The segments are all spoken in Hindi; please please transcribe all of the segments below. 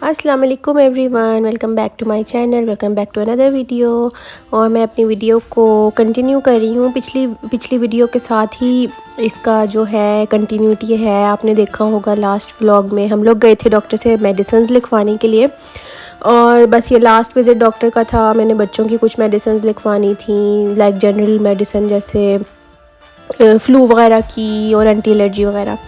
अस्सलाम वालेकुम everyone, welcome back to my channel, welcome back to another video. और मैं अपनी वीडियो को कंटिन्यू कर रही हूँ पिछली वीडियो के साथ ही इसका जो है कंटिन्यूटी है। आपने देखा होगा लास्ट व्लॉग में हम लोग गए थे डॉक्टर से मेडिसिन लिखवाने के लिए, और बस ये लास्ट विज़िट डॉक्टर का था। मैंने बच्चों की कुछ मेडिसिन लिखवानी थी, लाइक जनरल मेडिसिन जैसे फ़्लू वगैरह की और एंटी एलर्जी वगैरह।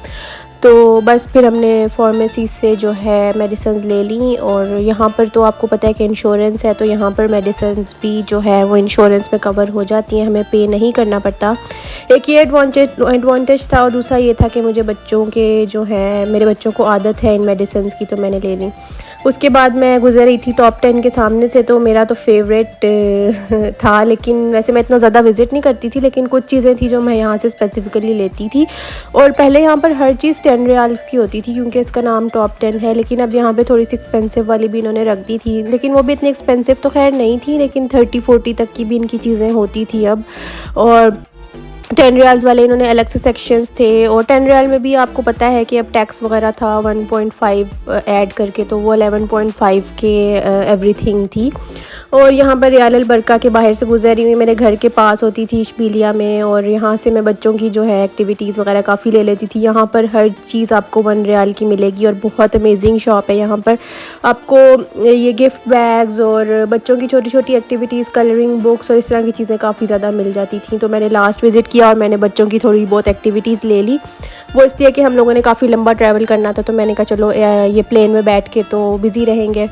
तो बस फिर हमने फार्मेसी से जो है मेडिसिन ले ली। और यहाँ पर तो आपको पता है कि इंश्योरेंस है, तो यहाँ पर मेडिसिन भी जो है वो इंश्योरेंस में कवर हो जाती हैं, हमें पे नहीं करना पड़ता। एक ये एडवांटेज था, और दूसरा ये था कि मुझे बच्चों के जो है मेरे बच्चों को आदत है इन मेडिसिन की, तो मैंने ले ली। उसके बाद मैं गुजर रही थी टॉप 10 के सामने से, तो मेरा तो फेवरेट था। लेकिन वैसे मैं इतना ज़्यादा विज़िट नहीं करती थी, लेकिन कुछ चीज़ें थी जो मैं यहाँ से स्पेसिफ़िकली लेती थी। और पहले यहाँ पर हर चीज़ 10 रियाल्स की होती थी क्योंकि इसका नाम टॉप 10 है, लेकिन अब यहाँ पे थोड़ी सी एक्सपेंसिव वाली भी इन्होंने रख दी थी। लेकिन वो भी इतनी एक्सपेंसिव तो खैर नहीं थी, लेकिन 30-40 तक की भी इनकी चीज़ें होती थी अब। और 10 रियाल्स वाले इन्होंने अलग से सेक्शंस थे। और 10 रियाल में भी आपको पता है कि अब टैक्स वगैरह था 1.5 ऐड करके, तो वो 11.5 के एवरीथिंग थी। और यहाँ पर रियाल अल बरका के बाहर से गुजरी हुई मेरे घर के पास होती थी इशबिलिया में, और यहाँ से मैं बच्चों की जो है एक्टिविटीज़ वगैरह काफ़ी ले लेती थी। यहाँ पर हर चीज़ आपको 1 रियाल की मिलेगी, और बहुत अमेजिंग शॉप है। यहाँ पर आपको ये गिफ्ट बैग्स और बच्चों की छोटी छोटी एक्टिविटीज़, कलरिंग बुक्स और इस तरह की चीज़ें काफ़ी ज़्यादा मिल जाती थी। तो मैंने लास्ट विज़िट किया और मैंने बच्चों की थोड़ी बहुत एक्टिविटीज़ ले ली। वो इसलिए कि हम लोगों ने काफ़ी लंबा ट्रैवल करना था, तो मैंने कहा चलो ये प्लेन में बैठ के तो बिज़ी रहेंगे।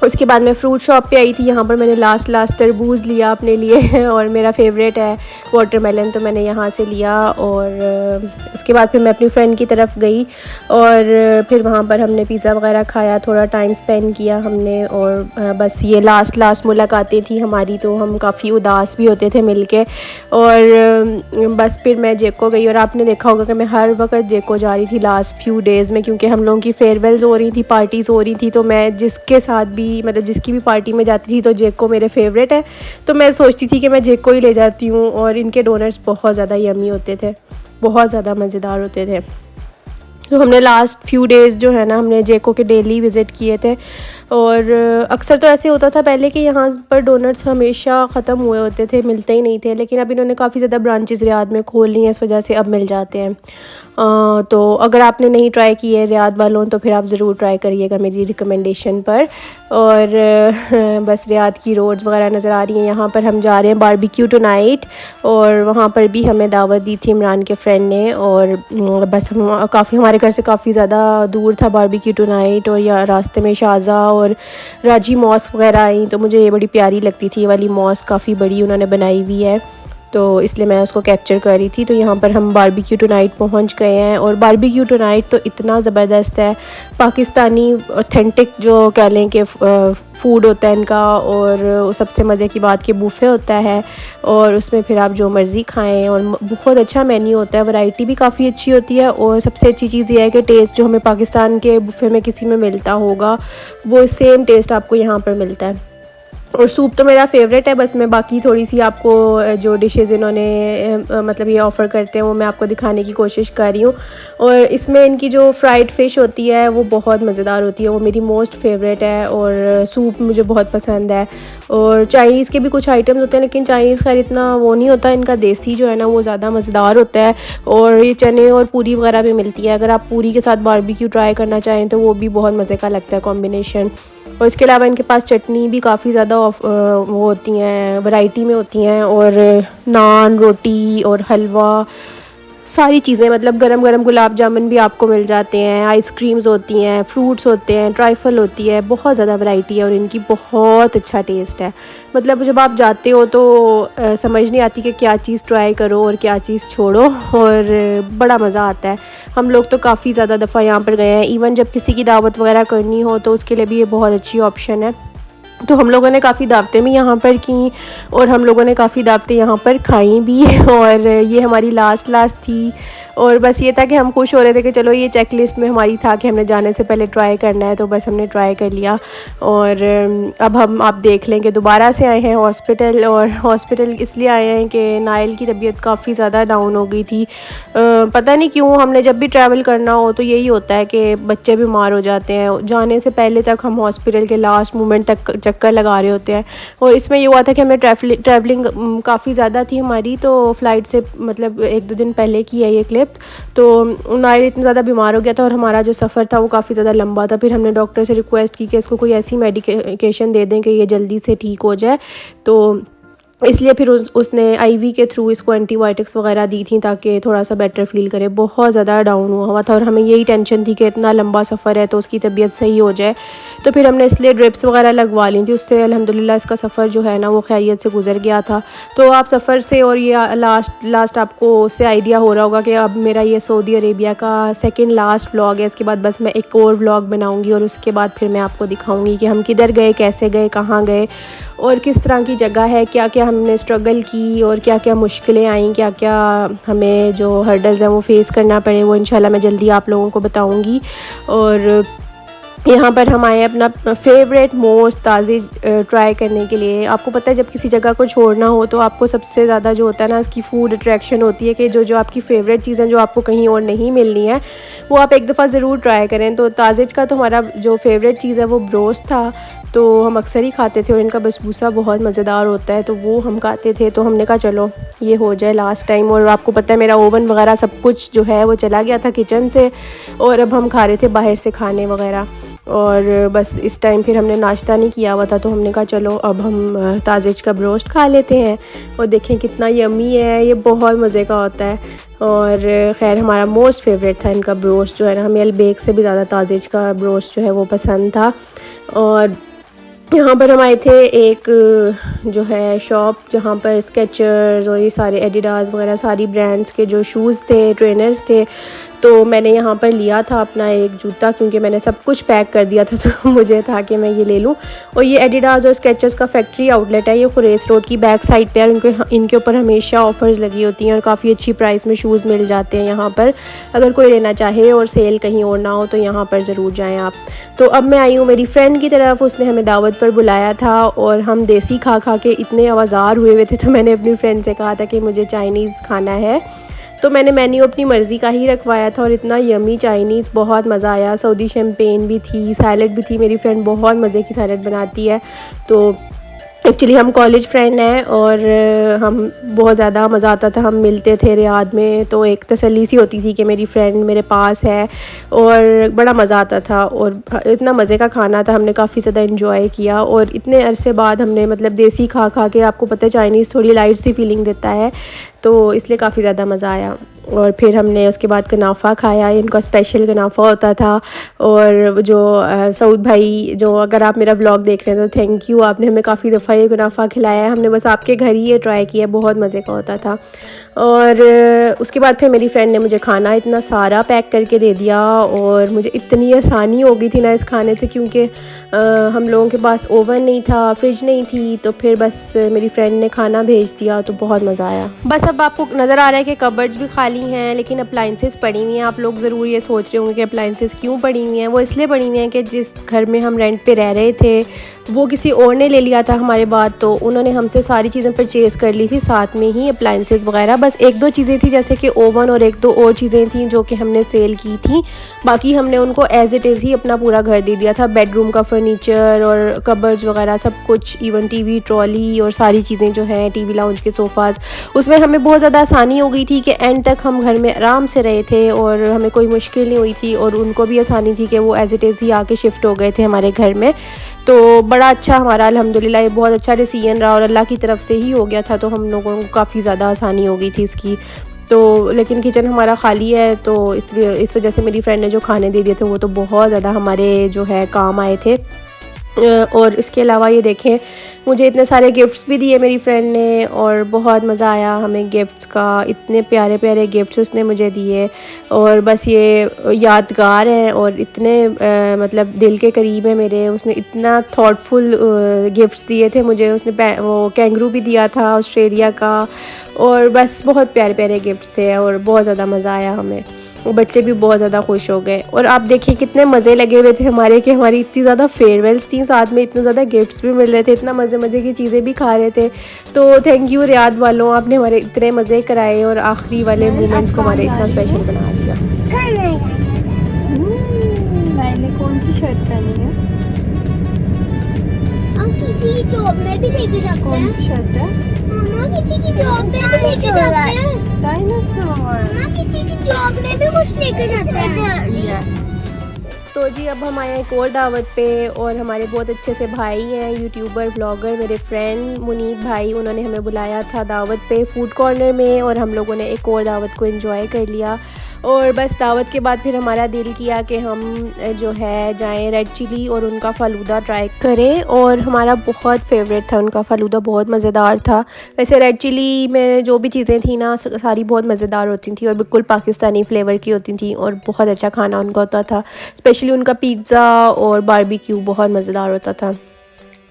उसके बाद मैं फ़्रूट शॉप पे आई थी। यहाँ पर मैंने लास्ट तरबूज़ लिया अपने लिए और मेरा फेवरेट है वाटरमेलन, तो मैंने यहाँ से लिया। और उसके बाद फिर मैं अपनी फ्रेंड की तरफ गई, और फिर वहाँ पर हमने पिज़्ज़ा वगैरह खाया, थोड़ा टाइम स्पेंड किया हमने। और बस ये लास्ट मुलाकातें थी हमारी, तो हम काफ़ी उदास भी होते थे मिल के। और बस फिर मैं जेको गई, और आपने देखा होगा कि मैं हर वक्त जेको जा रही थी लास्ट फ्यू डेज़ में, क्योंकि हम लोगों की फेयरवेल्स हो रही थी, पार्टीज़ हो रही थी। तो मैं जिसके साथ भी मतलब जिसकी भी पार्टी में जाती थी, तो जेको मेरे फेवरेट है, तो मैं सोचती थी कि मैं जेको ही ले जाती हूँ। और इनके डोनट्स बहुत ज़्यादा यमी होते थे, बहुत ज़्यादा मज़ेदार होते थे। तो हमने लास्ट फ्यू डेज़ जो है ना, हमने जेको के डेली विज़िट किए थे। और अक्सर तो ऐसे होता था पहले कि यहाँ पर डोनट्स हमेशा ख़त्म हुए होते थे, मिलते ही नहीं थे। लेकिन अब इन्होंने काफ़ी ज़्यादा ब्रांचेस रियाद में खोल ली हैं, इस वजह से अब मिल जाते हैं। तो अगर आपने नहीं ट्राई किए रियाद वालों, तो फिर आप ज़रूर ट्राई करिएगा मेरी रिकमेंडेशन पर। और बस रियाद की रोड्स वगैरह नज़र आ रही हैं। यहाँ पर हम जा रहे हैं बारबेक्यू टुनाइट, और वहाँ पर भी हमें दावत दी थी इमरान के फ्रेंड ने। और बस हम काफ़ी, हमारे घर से काफ़ी ज़्यादा दूर था बारबेक्यू टुनाइट, और या रास्ते में शाज़ा और राजी मॉस्क वगैरह आई, तो मुझे ये बड़ी प्यारी लगती थी। ये वाली मॉस्क काफ़ी बड़ी उन्होंने बनाई हुई है, तो इसलिए मैं उसको कैप्चर कर रही थी। तो यहाँ पर हम बारबेक्यू टुनाइट पहुँच गए हैं, और बारबेक्यू टुनाइट तो इतना ज़बरदस्त है, पाकिस्तानी ऑथेंटिक जो कह लें कि फ़ूड होता है इनका। और सबसे मज़े की बात कि बुफ़े होता है, और उसमें फिर आप जो मर्ज़ी खाएं, और बहुत अच्छा मेन्यू होता है, वैरायटी भी काफ़ी अच्छी होती है। और सबसे अच्छी चीज़ ये है कि टेस्ट जो हमें पाकिस्तान के बुफ़े में किसी में मिलता होगा, वो सेम टेस्ट आपको यहाँ पर मिलता है। और सूप तो मेरा फेवरेट है। बस मैं बाकी थोड़ी सी आपको जो डिशेज़ इन्होंने मतलब ये ऑफ़र करते हैं, वो मैं आपको दिखाने की कोशिश कर रही हूँ। और इसमें इनकी जो फ्राइड फ़िश होती है वो बहुत मज़ेदार होती है, वो मेरी मोस्ट फेवरेट है। और सूप मुझे बहुत पसंद है। और चाइनीज़ के भी कुछ आइटम्स होते हैं, लेकिन चाइनीज़ खैर इतना वो नहीं होता, इनका देसी जो है ना वो ज़्यादा मज़ेदार होता है। और ये चने और पूरी वगैरह भी मिलती है, अगर आप पूरी के साथ बारबेक्यू ट्राई करना चाहें तो वो भी बहुत मज़े का लगता है कॉम्बिनेशन। और इसके अलावा इनके पास चटनी भी काफ़ी ज़्यादा वो होती हैं, वैरायटी में होती हैं। और नान, रोटी और हलवा, सारी चीज़ें, मतलब गरम गरम गुलाब जामुन भी आपको मिल जाते हैं, आइसक्रीम्स होती हैं, फ्रूट्स होते हैं, ट्राइफल होती है, बहुत ज़्यादा वैरायटी है। और इनकी बहुत अच्छा टेस्ट है, मतलब जब आप जाते हो तो समझ नहीं आती कि क्या चीज़ ट्राई करो और क्या चीज़ छोड़ो, और बड़ा मज़ा आता है। हम लोग तो काफ़ी ज़्यादा दफ़ा यहाँ पर गए हैं, इवन जब किसी की दावत वगैरह करनी हो तो उसके लिए भी ये बहुत अच्छी ऑप्शन है। तो हम लोगों ने काफ़ी दावतें भी यहाँ पर की और हम लोगों ने काफ़ी दावतें यहाँ पर खाई भी और ये हमारी लास्ट थी। और बस ये था कि हम खुश हो रहे थे कि चलो ये चेक लिस्ट में हमारी था कि हमने जाने से पहले ट्राई करना है, तो बस हमने ट्राई कर लिया। और अब हम आप देख लें कि दोबारा से आए हैं हॉस्पिटल, और हॉस्पिटल इसलिए आए हैं कि नाइल की तबीयत काफ़ी ज़्यादा डाउन हो गई थी। पता नहीं क्यों, हमने जब भी ट्रैवल करना हो तो यही होता है कि बच्चे बीमार हो जाते हैं। जाने से पहले तक हम हॉस्पिटल के लास्ट मोमेंट तक चक्कर लगा रहे होते हैं। और इसमें ये हुआ था कि हमें ट्रैवलिंग काफ़ी ज़्यादा थी हमारी, तो फ़्लाइट से मतलब 1-2 दिन पहले की है ये क्लिप। तो नाइल इतना ज़्यादा बीमार हो गया था और हमारा जो सफ़र था वो काफ़ी ज़्यादा लंबा था। फिर हमने डॉक्टर से रिक्वेस्ट की कि इसको कोई ऐसी मेडिकेशन दे दें कि ये जल्दी से ठीक हो जाए। तो इसलिए फिर उसने आईवी के थ्रू इसको एंटीबायोटिक्स वगैरह दी थी ताकि थोड़ा सा बेटर फील करे। बहुत ज़्यादा डाउन हुआ था और हमें यही टेंशन थी कि इतना लंबा सफ़र है तो उसकी तबीयत सही हो जाए। तो फिर हमने इसलिए ड्रिप्स वगैरह लगवा ली थी। उससे अल्हम्दुलिल्लाह इसका सफ़र जो है ना वो खैरियत से गुजर गया था। तो आप सफ़र से और ये लास्ट आपको उससे आइडिया हो रहा होगा कि अब मेरा ये सऊदी अरेबिया का सेकेंड लास्ट व्लॉग है। इसके बाद बस मैं एक और व्लॉग बनाऊँगी और उसके बाद फिर मैं आपको दिखाऊँगी कि हम किधर गए, कैसे गए, कहाँ गए और किस तरह की जगह है, क्या क्या हमने स्ट्रगल की और क्या क्या मुश्किलें आई, क्या क्या हमें जो हर्डल्स हैं वो फेस करना पड़े, वो इंशाल्लाह मैं जल्दी आप लोगों को बताऊंगी। और यहाँ पर हम आए अपना फेवरेट मोस्ट ताज़ी ट्राई करने के लिए। आपको पता है जब किसी जगह को छोड़ना हो तो आपको सबसे ज़्यादा जो होता है ना उसकी फ़ूड अट्रैक्शन होती है कि जो आपकी फ़ेवरेट चीज़ें जो आपको कहीं और नहीं मिलनी है वो आप एक दफ़ा ज़रूर ट्राई करें। तो ताज़िज का तो हमारा जो फेवरेट चीज़ है वो ब्रोस्ट था, तो हम अक्सर ही खाते थे और इनका बसबूसा बहुत मज़ेदार होता है तो वो हम खाते थे। तो हमने कहा चलो ये हो जाए लास्ट टाइम। और आपको पता है मेरा ओवन वगैरह सब कुछ जो है वो चला गया था किचन से और अब हम खा रहे थे बाहर से खाने वगैरह। और बस इस टाइम फिर हमने नाश्ता नहीं किया हुआ था तो हमने कहा चलो अब हम ताज़िज का ब्रोस्ट खा लेते हैं। और देखें कितना यम्मी है, ये बहुत मज़े का होता है। और ख़ैर हमारा मोस्ट फेवरेट था इनका ब्रोस्ट जो है ना, हमें अलबेक से भी ज़्यादा ताज़िज का ब्रोस्ट जो है वो पसंद था। और यहाँ पर हम आए थे एक जो है शॉप जहाँ पर स्केचर्स और ये सारे एडिडास वगैरह सारी ब्रांड्स के जो शूज़ थे, ट्रेनर्स थे। तो मैंने यहाँ पर लिया था अपना एक जूता क्योंकि मैंने सब कुछ पैक कर दिया था तो मुझे था कि मैं ये ले लूँ। और ये एडिडास और स्केचर्स का फैक्ट्री आउटलेट है, ये खुरेस रोड की बैक साइड पे है। और इनके ऊपर हमेशा ऑफ़र्स लगी होती हैं और काफ़ी अच्छी प्राइस में शूज़ मिल जाते हैं यहाँ पर। अगर कोई लेना चाहे और सेल कहीं और ना हो तो यहाँ पर ज़रूर जाएँ आप। तो अब मैं आई हूँ मेरी फ्रेंड की तरफ, उसने हमें दावत पर बुलाया था और हम देसी खा खा के इतने आवाज़ार हुए थे। तो मैंने अपनी फ्रेंड से कहा था कि मुझे चाइनीज़ खाना है, तो मैंने मेन्यू अपनी मर्ज़ी का ही रखवाया था और इतना यमी चाइनीज़, बहुत मज़ा आया। सऊदी शैम्पेन भी थी, सैलड भी थी, मेरी फ्रेंड बहुत मज़े की सैलड बनाती है। तो एक्चुअली हम कॉलेज फ्रेंड हैं और हम बहुत ज़्यादा मज़ा आता था, हम मिलते थे रियाद में तो एक तसल्ली सी होती थी कि मेरी फ्रेंड मेरे पास है और बड़ा मज़ा आता था। और इतना मज़े का खाना था, हमने काफ़ी ज़्यादा इन्जॉय किया। और इतने अरसे बाद हमने मतलब देसी खा खा के, आपको पता है चाइनीज़ थोड़ी लाइट सी फीलिंग देता है तो इसलिए काफ़ी ज़्यादा मज़ा आया। और फिर हमने उसके बाद कनाफ़ा खाया, इनका स्पेशल कनाफ़ा होता था। और जो सऊद भाई, जो अगर आप मेरा व्लॉग देख रहे हैं तो थैंक यू, आपने हमें काफ़ी दफ़ा ये कनाफ़ा खिलाया है, हमने बस आपके घर ही ये ट्राई किया, बहुत मज़े का होता था। और उसके बाद फिर मेरी फ्रेंड ने मुझे खाना इतना सारा पैक करके दे दिया और मुझे इतनी आसानी हो गई थी ना इस खाने से, क्योंकि हम लोगों के पास ओवन नहीं था, फ्रिज नहीं थी, तो फिर बस मेरी फ्रेंड ने खाना भेज दिया तो बहुत मज़ा आया। बस अब आपको नज़र आ रहा है कि कबर्ड्स भी खाली हैं लेकिन अप्लाइंसेस पड़ी हुई हैं। आप लोग ज़रूर ये सोच रहे होंगे कि अप्लाइंसेस क्यों पड़ी हुई हैं। वो इसलिए पड़ी हुई हैं कि जिस घर में हम रेंट पे रह रहे थे वो किसी और ने ले लिया था हमारे बाद, तो उन्होंने हमसे सारी चीज़ें परचेज़ कर ली थी, साथ में ही अप्लाइंसेस वगैरह। बस 1-2 चीज़ें थी जैसे कि ओवन और 1-2 और चीज़ें थी जो कि हमने सेल की थी, बाकी हमने उनको एज़ इट इज़ ही अपना पूरा घर दे दिया था। बेडरूम का फर्नीचर और कबर्ड्स वगैरह सब कुछ, इवन टीवी ट्रॉली और सारी चीज़ें जो हैं, टीवी लाउंज के सोफ़ाज़, उसमें हमें बहुत ज़्यादा आसानी हो गई थी कि एंड तक हम घर में आराम से रहे थे और हमें कोई मुश्किल नहीं हुई थी। और उनको भी आसानी थी कि वो एज़ इट इज़ ही आके शिफ्ट हो गए थे हमारे घर में। तो बड़ा अच्छा हमारा अल्हम्दुलिल्लाह ये बहुत अच्छा डिसीजन रहा और अल्लाह की तरफ से ही हो गया था, तो हम लोगों को काफ़ी ज़्यादा आसानी हो गई थी इसकी। तो लेकिन किचन हमारा ख़ाली है तो इस वजह से मेरी फ्रेंड ने जो खाने दे दिए थे वो तो बहुत ज़्यादा हमारे जो है काम आए थे। और इसके अलावा ये देखें, मुझे इतने सारे गिफ्ट्स भी दिए मेरी फ्रेंड ने और बहुत मज़ा आया हमें गिफ्ट्स का, इतने प्यारे प्यारे गिफ्ट्स उसने मुझे दिए और बस ये यादगार हैं और इतने मतलब दिल के करीब है मेरे। उसने इतना थॉटफुल गिफ्ट्स दिए थे मुझे। उसने वो कैंगरू भी दिया था ऑस्ट्रेलिया का, और बस बहुत प्यारे प्यारे गिफ्ट्स थे और बहुत ज़्यादा मज़ा आया हमें। वो बच्चे भी बहुत ज़्यादा खुश हो गए। और आप देखिए कितने मज़े लगे हुए थे हमारे, कि हमारी इतनी ज़्यादा फेयरवेल्स थी, साथ में इतने ज़्यादा गिफ्ट्स भी मिल रहे थे, इतना मज़े मज़े की चीज़ें भी खा रहे थे। तो थैंक यू रियाद वालों, आपने हमारे इतने मज़े कराए और आखिरी वाले मोमेंट्स को हमारे इतना स्पेशल बना दिया। मैंने कौन सी शर्ट पहनी है? हम किसी की जॉब में भी लेके जाते हैं। कौन सी शर्ट है? मम्मा किसी की जॉब में भी लेके जाते हैं। डायनासोर। मम्मा किसी की जॉब में भी कुछ लेके जाते हैं। यस। तो जी अब हम आए हैं एक और दावत पे, और हमारे बहुत अच्छे से भाई हैं, यूट्यूबर ब्लॉगर, मेरे फ्रेंड मुनीब भाई, उन्होंने हमें बुलाया था दावत पे फूड कॉर्नर में, और हम लोगों ने एक और दावत को एंजॉय कर लिया। और बस दावत के बाद फिर हमारा दिल किया कि हम जो है जाएं रेड चिली और उनका फ़ालूदा ट्राई करें, और हमारा बहुत फेवरेट था उनका फ़ालूदा, बहुत मज़ेदार था। वैसे रेड चिली में जो भी चीज़ें थी ना सारी बहुत मज़ेदार होती थी और बिल्कुल पाकिस्तानी फ्लेवर की होती थी, और बहुत अच्छा खाना उनका होता था। स्पेशली उनका पिज़्ज़ा और बारबेक्यू बहुत मज़ेदार होता था।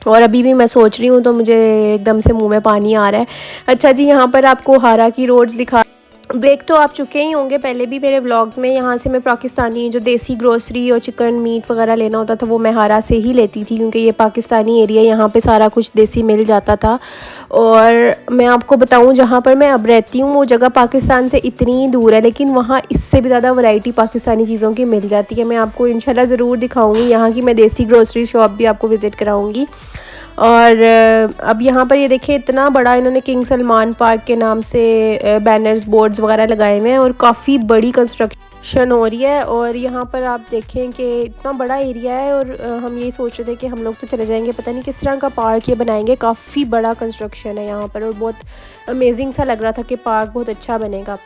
और अभी भी मैं सोच रही हूँ तो मुझे एकदम से मुंह में पानी आ रहा है। अच्छा जी, यहाँ पर आपको हारा की रोड्स दिखा, देख तो आप चुके ही होंगे पहले भी मेरे व्लॉग्स में। यहाँ से मैं पाकिस्तानी जो देसी ग्रोसरी और चिकन मीट वगैरह लेना होता था वो मैं हारा से ही लेती थी, क्योंकि ये पाकिस्तानी एरिया, यहाँ पे सारा कुछ देसी मिल जाता था। और मैं आपको बताऊँ, जहाँ पर मैं अब रहती हूँ वो जगह पाकिस्तान से इतनी दूर है, लेकिन वहाँ इससे भी ज़्यादा वैरायटी पाकिस्तानी चीज़ों की मिल जाती है। मैं आपको इंशाल्लाह ज़रूर दिखाऊँगी यहाँ की, मैं देसी ग्रोसरी शॉप भी आपको विज़िट कराऊँगी। और अब यहाँ पर ये देखिए इतना बड़ा इन्होंने किंग सलमान पार्क के नाम से बैनर्स बोर्ड्स वगैरह लगाए हुए हैं, और काफ़ी बड़ी कंस्ट्रक्शन हो रही है। और यहाँ पर आप देखें कि इतना बड़ा एरिया है, और हम यही सोच रहे थे कि हम लोग तो चले जाएंगे, पता नहीं किस तरह का पार्क ये बनाएंगे। काफ़ी बड़ा कंस्ट्रक्शन है यहाँ पर, और बहुत अमेजिंग सा लग रहा था कि पार्क बहुत अच्छा बनेगा।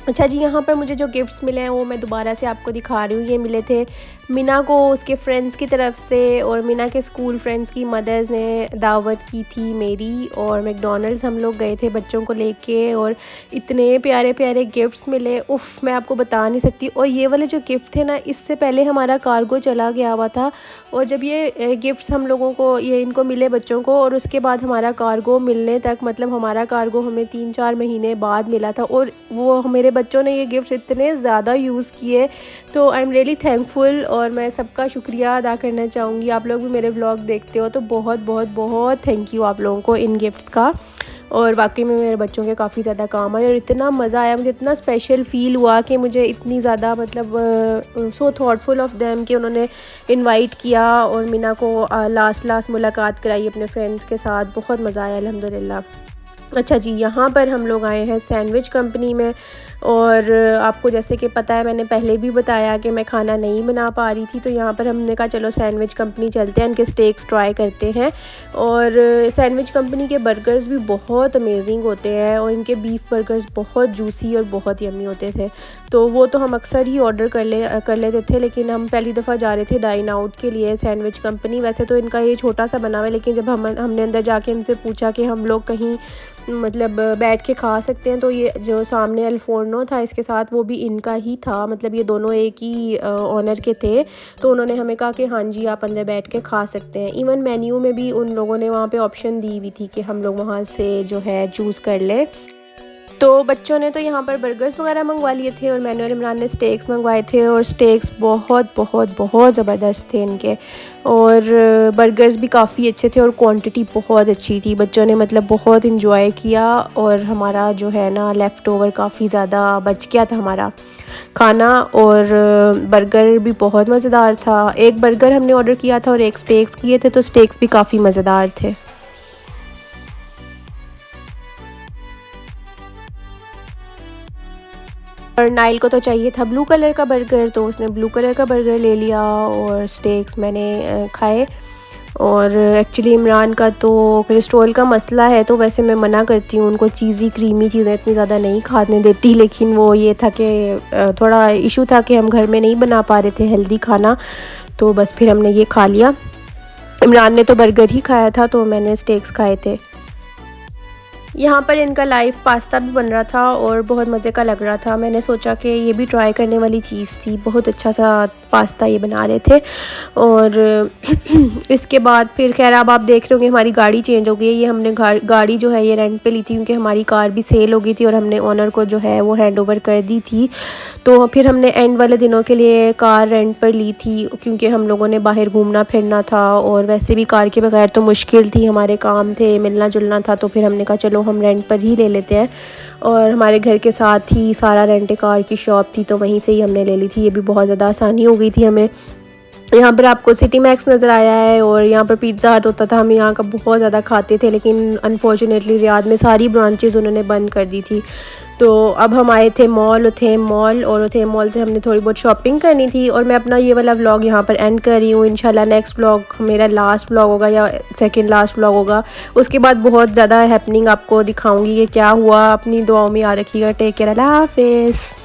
अच्छा जी, यहाँ पर मुझे जो गिफ्ट्स मिले हैं वो मैं दोबारा से आपको दिखा रही हूँ। ये मिले थे मीना को उसके फ्रेंड्स की तरफ से, और मीना के स्कूल फ्रेंड्स की मदर्स ने दावत की थी मेरी, और मैकडॉनल्ड्स हम लोग गए थे बच्चों को लेके, और इतने प्यारे प्यारे गिफ्ट्स मिले, उफ़ मैं आपको बता नहीं सकती। और ये वाले जो गिफ्ट थे ना, इससे पहले हमारा कार्गो चला गया हुआ था, और जब ये गिफ्ट्स हम लोगों को इनको मिले बच्चों को, और उसके बाद हमारा कार्गो मिलने तक, मतलब हमारा कार्गो हमें 3-4 महीने बाद मिला था, और वो मेरे बच्चों ने ये गिफ्ट्स इतने ज़्यादा यूज़ किए। तो आई एम रियली थैंकफुल, और मैं सबका शुक्रिया अदा करना चाहूँगी। आप लोग भी मेरे व्लॉग देखते हो तो बहुत बहुत बहुत थैंक यू आप लोगों को इन गिफ्ट्स का। और वाकई में मेरे बच्चों के काफ़ी ज़्यादा काम आए, और इतना मज़ा आया, मुझे इतना स्पेशल फ़ील हुआ कि मुझे इतनी ज़्यादा मतलब सो थॉटफुल ऑफ देम कि उन्होंने इनवाइट किया और मीना को लास्ट मुलाकात कराई अपने फ्रेंड्स के साथ। बहुत मज़ा आया अल्हम्दुलिल्लाह। अच्छा जी, यहाँ पर हम लोग आए हैं सैंडविच कंपनी में, और आपको जैसे कि पता है मैंने पहले भी बताया कि मैं खाना नहीं बना पा रही थी, तो यहाँ पर हमने कहा चलो सैंडविच कंपनी चलते हैं, इनके स्टेक्स ट्राई करते हैं। और सैंडविच कंपनी के बर्गर्स भी बहुत अमेजिंग होते हैं, और इनके बीफ बर्गर्स बहुत जूसी और बहुत यम्मी होते थे। तो वो तो हम अक्सर ही ऑर्डर कर लेते थे, लेकिन हम पहली दफ़ा जा रहे थे डाइन आउट के लिए सैंडविच कंपनी। वैसे तो इनका ये छोटा सा बना हुआ है, लेकिन जब हमने अंदर जाके इनसे पूछा कि हम लोग कहीं मतलब बैठ के खा सकते हैं, तो ये जो सामने अल्फोर्नो था इसके साथ, वो भी इनका ही था, मतलब ये दोनों एक ही ओनर के थे। तो उन्होंने हमें कहा कि हाँ जी आप अंदर बैठ के खा सकते हैं। इवन मेन्यू में भी उन लोगों ने वहाँ पे ऑप्शन दी हुई थी कि हम लोग वहाँ से जो है चूज़ कर लें। तो बच्चों ने तो यहाँ पर बर्गर्स वगैरह मंगवा लिए थे, और मैंने और इमरान ने स्टेक्स मंगवाए थे, और स्टेक्स बहुत बहुत बहुत ज़बरदस्त थे इनके, और बर्गर्स भी काफ़ी अच्छे थे, और क्वांटिटी बहुत अच्छी थी। बच्चों ने मतलब बहुत इंजॉय किया, और हमारा जो है ना लेफ़्ट ओवर काफ़ी ज़्यादा बच गया था हमारा खाना। और बर्गर भी बहुत मज़ेदार था। एक बर्गर हमने ऑर्डर किया था और एक स्टेक्स किए थे, तो स्टेक्स भी काफ़ी मज़ेदार थे। और नाइल को तो चाहिए था ब्लू कलर का बर्गर, तो उसने ब्लू कलर का बर्गर ले लिया, और स्टेक्स मैंने खाए। और एक्चुअली इमरान का तो कोलेस्ट्रॉल का मसला है, तो वैसे मैं मना करती हूँ उनको, चीज़ी क्रीमी चीज़ें इतनी ज़्यादा नहीं खाने देती, लेकिन वो ये था कि थोड़ा इशू था कि हम घर में नहीं बना पा रहे थे हेल्दी खाना, तो बस फिर हमने ये खा लिया। इमरान ने तो बर्गर ही खाया था, तो मैंने स्टेक्स खाए थे। यहाँ पर इनका लाइव पास्ता भी बन रहा था, और बहुत मज़े का लग रहा था। मैंने सोचा कि ये भी ट्राई करने वाली चीज़ थी, बहुत अच्छा सा पास्ता ये बना रहे थे। और इसके बाद फिर खैर अब आप देख रहे होंगे हमारी गाड़ी चेंज हो गई है। ये हमने गाड़ी जो है ये रेंट पे ली थी क्योंकि हमारी कार भी सेल हो गई थी और हमने ओनर को जो है वो हैंड ओवर कर दी थी। तो फिर हमने एंड वाले दिनों के लिए कार रेंट पर ली थी क्योंकि हम लोगों ने बाहर घूमना फिरना था और वैसे भी कार के बगैर तो मुश्किल थी, हमारे काम थे, मिलना जुलना था। तो फिर हमने कहा चलो हम रेंट पर ही ले लेते हैं। और हमारे घर के साथ ही सारा रेंट कार की शॉप थी तो वहीं से ही हमने ले ली थी। ये भी बहुत ज़्यादा आसानी हो गई थी हमें। यहाँ पर आपको सिटी मैक्स नज़र आया है और यहाँ पर पिज़्ज़ा हट होता था, हम यहाँ का बहुत ज़्यादा खाते थे, लेकिन अनफॉर्चुनेटली रियाद में सारी ब्रांचेज़ उन्होंने बंद कर दी थी। तो अब हम आए थे मॉल और मॉल से हमने थोड़ी बहुत शॉपिंग करनी थी। और मैं अपना ये वाला व्लॉग यहाँ पर एंड कर रही हूँ। इंशाल्लाह नेक्स्ट व्लॉग मेरा लास्ट व्लॉग होगा या सेकंड लास्ट व्लॉग होगा। उसके बाद बहुत ज़्यादा हैपनिंग आपको दिखाऊंगी कि क्या हुआ। अपनी दुआओं में याद रखिएगा। टेक केयर, अल्लाह हाफिज़।